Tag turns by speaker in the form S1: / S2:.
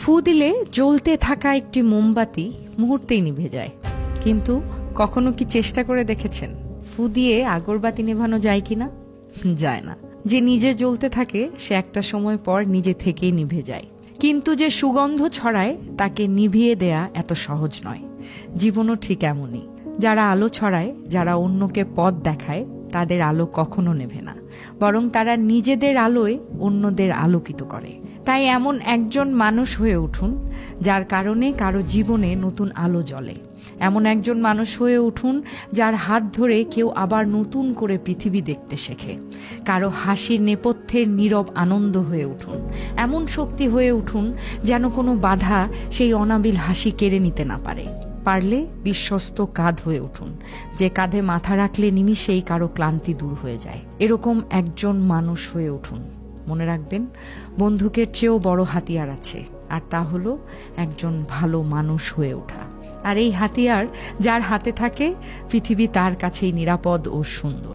S1: ফু দিলে জ্বলতে থাকা একটি মোমবাতি মুহূর্তেই নিভে যায়, কিন্তু কখনো কি চেষ্টা করে দেখেছেন ফু দিয়ে আগরবাতি নেভানো যায় কিনা? যায় না। যে নিজে জ্বলতে থাকে সে একটা সময় পর নিজে থেকেই নিভে যায়, কিন্তু যে সুগন্ধ ছড়ায় তাকে নিভিয়ে দেয়া এত সহজ নয়। জীবনও ঠিক এমনই। যারা আলো ছড়ায়, যারা অন্যকে পথ দেখায়, তাদের আলো কখনো নেভে না, বরং তারা নিজেদের আলোয় অন্যদের আলোকিত করে। তাই এমন একজন মানুষ হয়ে উঠুন যার কারণে কারো জীবনে নতুন আলো জ্বলে। এমন একজন মানুষ হয়ে উঠুন যার হাত ধরে কেউ আবার নতুন করে পৃথিবী দেখতে শেখে। কারো হাসির নেপথ্যের নীরব আনন্দ হয়ে উঠুন। এমন শক্তি হয়ে উঠুন যেন কোনো বাধা সেই অনাবিল হাসি কেড়ে নিতে না পারে। পারলে বিশ্বস্ত কাঁধ হয়ে উঠুন, যে কাঁধে মাথা রাখলে নিমিষেই কারো ক্লান্তি দূর হয়ে যায়। এরকম একজন মানুষ হয়ে উঠুন। মনে রাখবেন, বন্দুকের চেয়েও বড় হাতিয়ার আছে, আর তা হলো একজন ভালো মানুষ হয়ে ওঠা। আর এই হাতিয়ার যার হাতে থাকে, পৃথিবী তার কাছেই নিরাপদ ও সুন্দর।